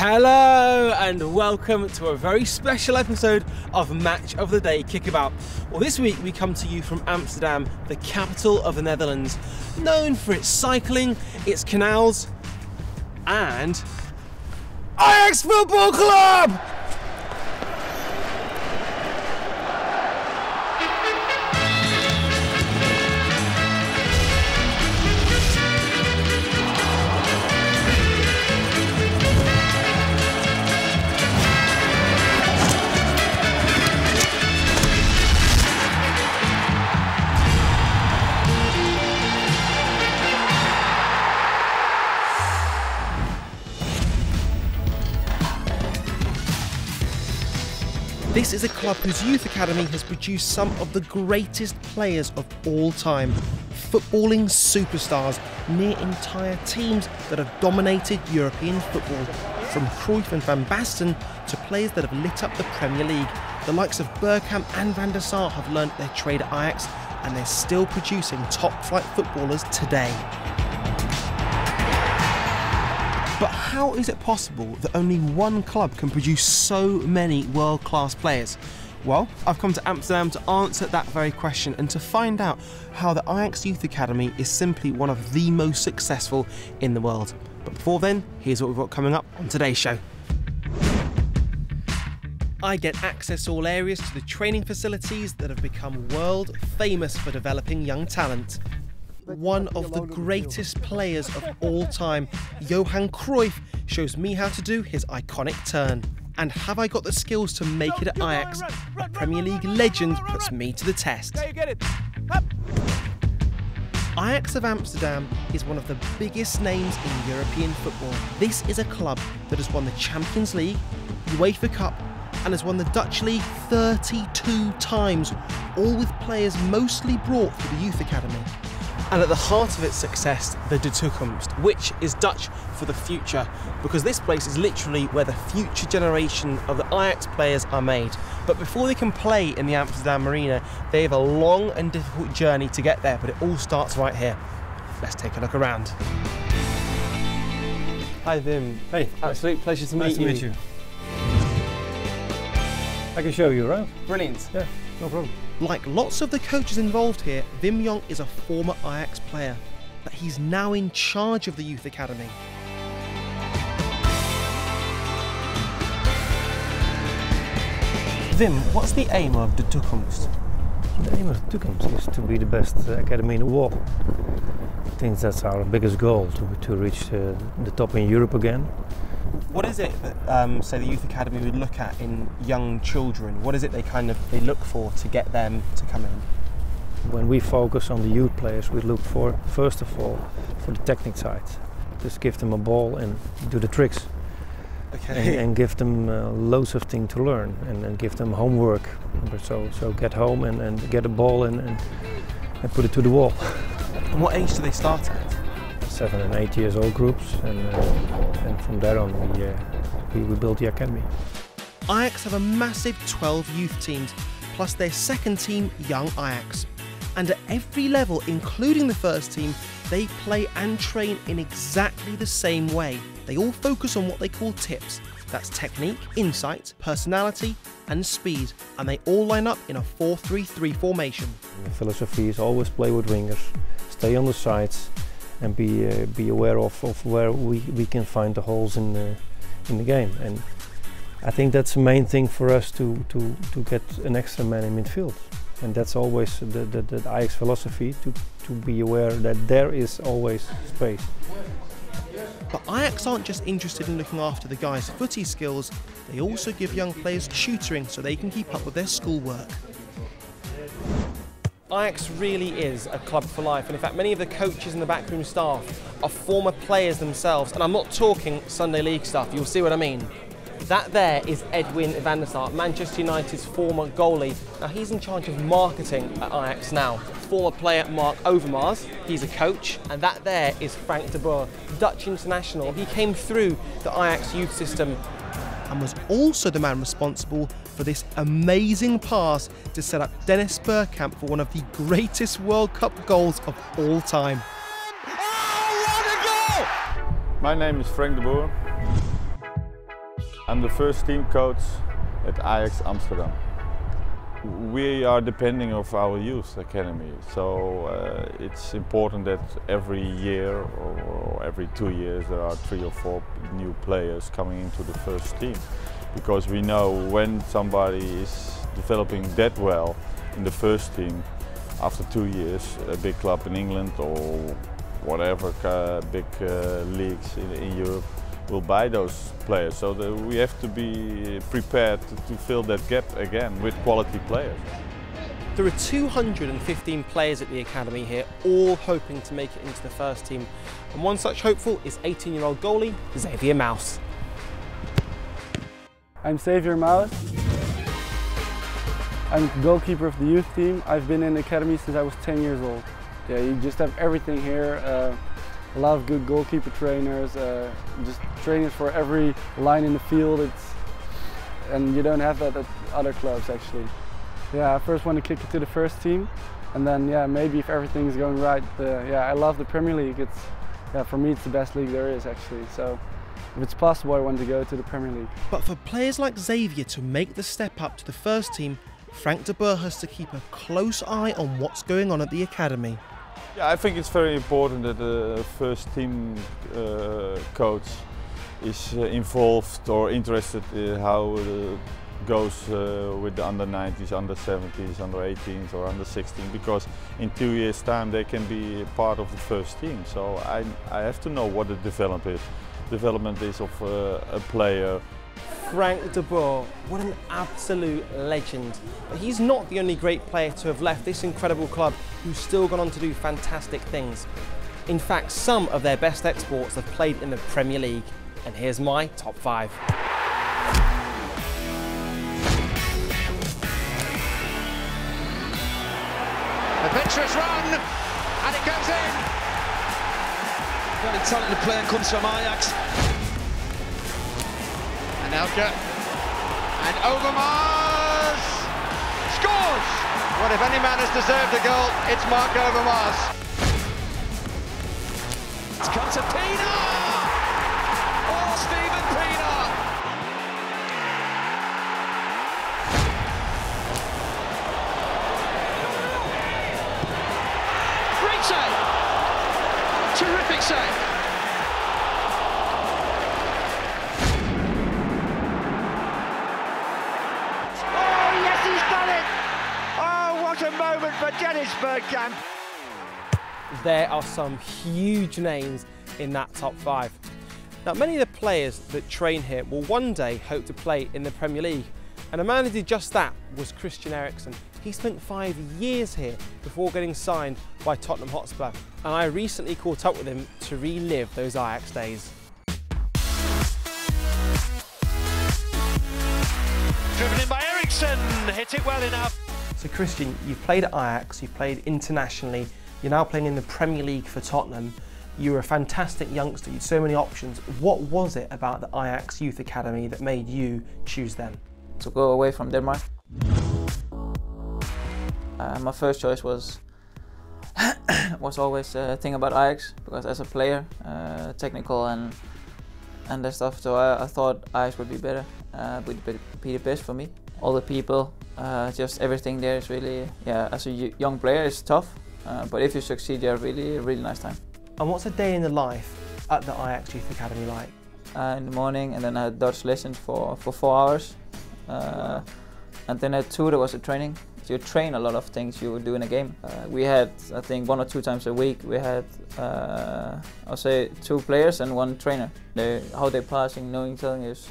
Hello and welcome to a very special episode of Match of the Day Kickabout. Well, this week we come to you from Amsterdam, the capital of the Netherlands, known for its cycling, its canals, and Ajax Football Club! This is a club whose youth academy has produced some of the greatest players of all time. Footballing superstars, near entire teams that have dominated European football. From Cruyff and Van Basten to players that have lit up the Premier League. The likes of Bergkamp and Van der Sar have learnt their trade at Ajax, and they're still producing top-flight footballers today. But how is it possible that only one club can produce so many world-class players? Well, I've come to Amsterdam to answer that very question and to find out how the Ajax Youth Academy is simply one of the most successful in the world. But before then, here's what we've got coming up on today's show. I get access to all areas to the training facilities that have become world famous for developing young talent. One of the greatest players of all time, Johan Cruyff, shows me how to do his iconic turn. And have I got the skills to make it at Ajax? A Premier League legend puts me to the test. Ajax of Amsterdam is one of the biggest names in European football. This is a club that has won the Champions League, UEFA Cup, and has won the Dutch League 32 times, all with players mostly brought through the youth academy. And at the heart of its success, the De Toekomst, which is Dutch for the future, because this place is literally where the future generation of the Ajax players are made. But before they can play in the Amsterdam Arena, they have a long and difficult journey to get there, but it all starts right here. Let's take a look around. Hi Wim. Hey. Absolute pleasure to meet you. Nice to meet you. I can show you around. Brilliant. Yeah, no problem. Like lots of the coaches involved here, Wim Jonk is a former Ajax player, but he's now in charge of the youth academy. Wim, what's the aim of De Toekomst? The aim of De Toekomst is to be the best academy in the world. I think that's our biggest goal, to reach the top in Europe again. What is it that, say, the youth academy would look at in young children? What is it they look for to get them to come in? When we focus on the youth players, we look for, first of all, for the technique side. Just give them a ball and do the tricks. Okay. And give them loads of things to learn, and give them homework. So get home and get a ball and put it to the wall. And what age do they start at? 7 and 8 years old groups, and from there on we built the academy. Ajax have a massive 12 youth teams, plus their second team, Young Ajax. And at every level, including the first team, they play and train in exactly the same way. They all focus on what they call tips. That's technique, insight, personality and speed. And they all line up in a 4-3-3 formation. The philosophy is always play with wingers, stay on the sides, and be aware of where we can find the holes in the game. And I think that's the main thing for us to get an extra man in midfield. And that's always the Ajax philosophy, to be aware that there is always space. But Ajax aren't just interested in looking after the guys' footy skills, they also give young players tutoring so they can keep up with their schoolwork. Ajax really is a club for life, and in fact many of the coaches and the backroom staff are former players themselves, and I'm not talking Sunday League stuff, you'll see what I mean. That there is Edwin van der Sar, Manchester United's former goalie. Now he's in charge of marketing at Ajax now. Former player Mark Overmars, he's a coach, and that there is Frank de Boer, Dutch international. He came through the Ajax youth system and was also the man responsible for this amazing pass to set up Dennis Bergkamp for one of the greatest World Cup goals of all time. Oh, what a goal! My name is Frank de Boer. I'm the first team coach at Ajax Amsterdam. We are depending on our youth academy, so it's important that every year or every 2 years there are 3 or 4 new players coming into the first team, because we know when somebody is developing that well in the first team, after 2 years, a big club in England or whatever big leagues in Europe will buy those players. So we have to be prepared to fill that gap again with quality players. There are 215 players at the academy here, all hoping to make it into the first team. And one such hopeful is 18-year-old goalie Xavier Maus. I'm Xavier Maus. I'm goalkeeper of the youth team. I've been in the academy since I was 10 years old. Yeah, you just have everything here. A lot of good goalkeeper trainers, just trainers for every line in the field. And you don't have that at other clubs actually. Yeah, I first want to kick it to the first team, and then yeah, maybe if everything's going right. Yeah, I love the Premier League. For me it's the best league there is actually. So if it's possible, I want to go to the Premier League. But for players like Xavier to make the step up to the first team, Frank de Boer has to keep a close eye on what's going on at the academy. Yeah, I think it's very important that the first team coach is involved or interested in how it goes with the under-90s, under-70s, under-18s or under-16, because in 2 years' time they can be part of the first team. So I have to know what the development is of a player. Frank de Boer, what an absolute legend. But he's not the only great player to have left this incredible club who's still gone on to do fantastic things. In fact, some of their best exports have played in the Premier League. And here's my top 5. Adventurous run, and it goes in. Very talented player comes from Ajax. And Elke, and Overmars scores! Well, if any man has deserved a goal, it's Mark Overmars. It's come to Pina! Oh, Steven Pina! Great save! Terrific save! Moment for Dennis Bergkamp. There are some huge names in that top 5. Now, many of the players that train here will one day hope to play in the Premier League, and a man who did just that was Christian Eriksen. He spent 5 years here before getting signed by Tottenham Hotspur, and I recently caught up with him to relive those Ajax days. Driven in by Eriksen, hit it well enough. So Christian, you've played at Ajax, you've played internationally, you're now playing in the Premier League for Tottenham. You're a fantastic youngster, you had so many options. What was it about the Ajax Youth Academy that made you choose them? To go away from Denmark. My first choice was always a thing about Ajax, because as a player, technical and that stuff, so I thought Ajax would be better, would be the best for me. All the people, just everything there is really, yeah, as a young player it's tough, but if you succeed you have a really nice time. And what's a day in the life at the Ajax Youth Academy like? In the morning, and then I had Dutch lessons for 4 hours, and then at 2 there was a training. So you train a lot of things you would do in a game. We had, I think, 1 or 2 times a week, we had, I'll say 2 players and 1 trainer. How they're passing, knowing, telling is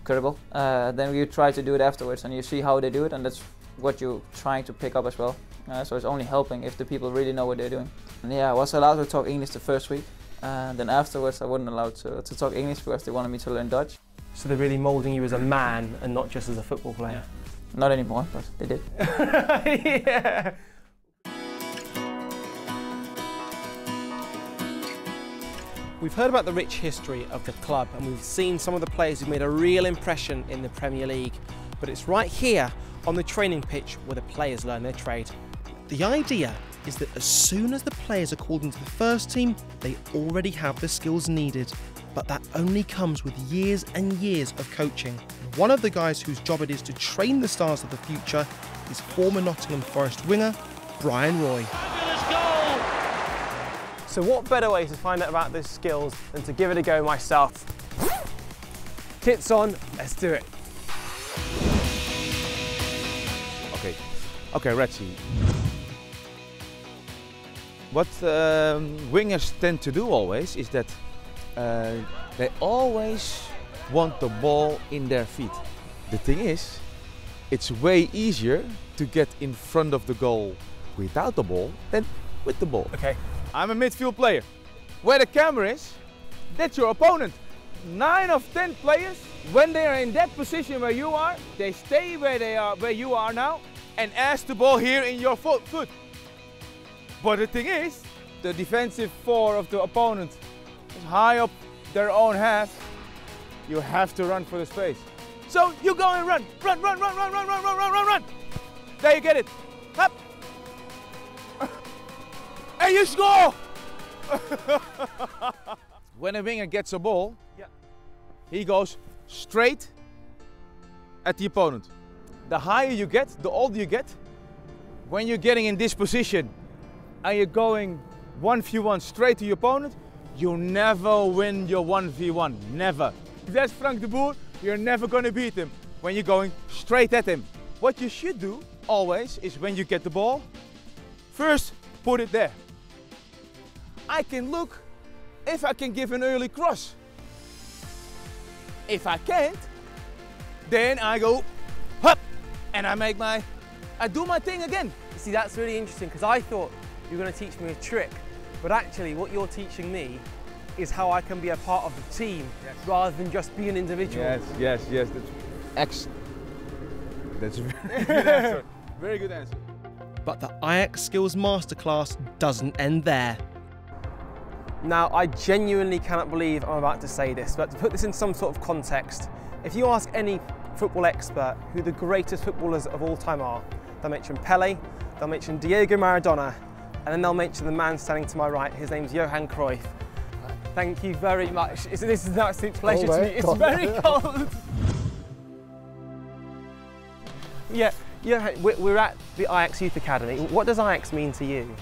incredible. Then you try to do it afterwards and you see how they do it, and that's what you're trying to pick up as well. So it's only helping if the people really know what they're doing. And yeah, I was allowed to talk English the first week, and then afterwards I wasn't allowed to talk English because they wanted me to learn Dutch. So they're really moulding you as a man and not just as a football player? Yeah. Not anymore, but they did. Yeah. We've heard about the rich history of the club, and we've seen some of the players who've made a real impression in the Premier League. But it's right here on the training pitch where the players learn their trade. The idea is that as soon as the players are called into the first team, they already have the skills needed. but that only comes with years and years of coaching. One of the guys whose job it is to train the stars of the future is former Nottingham Forest winger, Brian Roy. So what better way to find out about those skills than to give it a go myself? Kits on, let's do it. Okay, Retzi. What wingers tend to do always is that they always want the ball in their feet. The thing is, it's way easier to get in front of the goal without the ball than with the ball. Okay. I'm a midfield player. Where the camera is, that's your opponent. 9 of 10 players, when they are in that position where you are, they stay where you are now, and ask the ball here in your foot. But the thing is, the defensive 4 of the opponent is high up their own half. You have to run for the space. So you go and run. Run. There you get it. Up. And you score! When a winger gets a ball, he goes straight at the opponent. The higher you get, the older you get. When you're getting in this position and you're going 1v1 straight to your opponent, you never win your 1v1, never. If that's Frank de Boer, you're never gonna beat him when you're going straight at him. What you should do always is when you get the ball, first put it there. I can look if I can give an early cross. If I can't, then I go up and I do my thing again. See, that's really interesting because I thought you were going to teach me a trick, but actually what you're teaching me is how I can be a part of the team rather than just be an individual. Yes, that's a very good answer. Very good answer. But the Ajax Skills Masterclass doesn't end there. Now, I genuinely cannot believe I'm about to say this, but to put this in some sort of context, if you ask any football expert who the greatest footballers of all time are, they'll mention Pele, they'll mention Diego Maradona, and then they'll mention the man standing to my right. His name's Johan Cruyff. Thank you very much. This is an absolute pleasure to me. It's very cold. Yeah, we're at the Ajax Youth Academy. What does Ajax mean to you?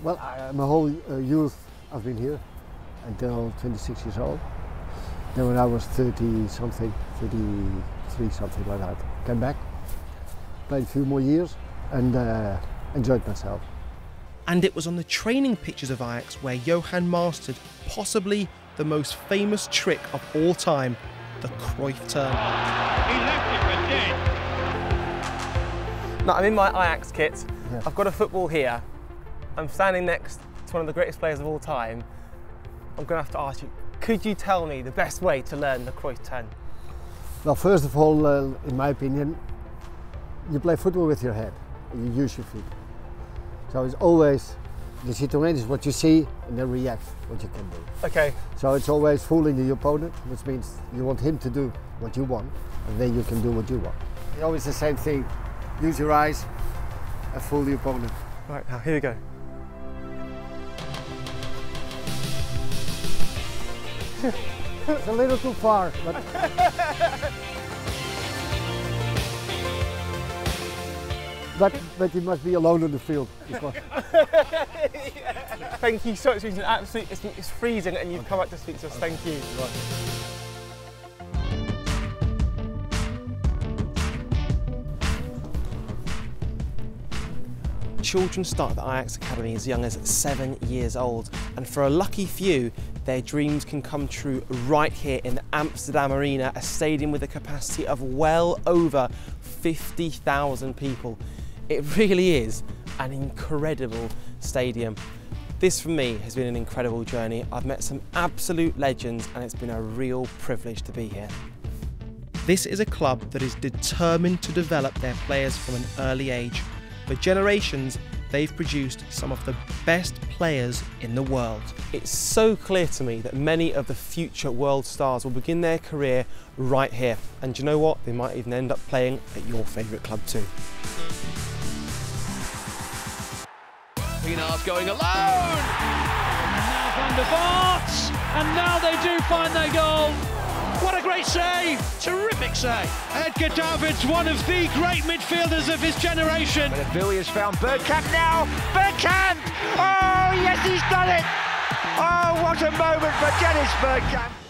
Well, my whole youth I've been here until 26 years old. Then when I was 30-something, 33-something like that, came back, played a few more years and enjoyed myself. And it was on the training pitches of Ajax where Johan mastered possibly the most famous trick of all time, the Cruyff turn. He left it for dead. Now, I'm in my Ajax kit. Yeah. I've got a football here. I'm standing next to one of the greatest players of all time. I'm going to have to ask you, could you tell me the best way to learn the Cruyff turn? Well, first of all, in my opinion, you play football with your head and you use your feet. So it's always, the situation is what you see and then react what you can do. Okay. So it's always fooling the opponent, which means you want him to do what you want and then you can do what you want. It's always the same thing. Use your eyes and fool the opponent. Right, now here we go. It's a little too far, but you must be alone on the field. Because Thank you so much. It's freezing and you've come up to speak to us. Thank you. Children start at the Ajax Academy as young as 7 years old, and for a lucky few, their dreams can come true right here in the Amsterdam Arena, a stadium with a capacity of well over 50,000 people. It really is an incredible stadium. This for me has been an incredible journey. I've met some absolute legends and it's been a real privilege to be here. This is a club that is determined to develop their players from an early age. For generations, they've produced some of the best players in the world. It's so clear to me that many of the future world stars will begin their career right here. And do you know what? They might even end up playing at your favourite club too. Pienaar's going alone. Now Van der Vaart. and now they do find their goal. What a great save! Terrific save. Edgar Davids, one of the great midfielders of his generation. But Billy has found Bergkamp now. Bergkamp! Oh, yes, he's done it! Oh, what a moment for Dennis Bergkamp.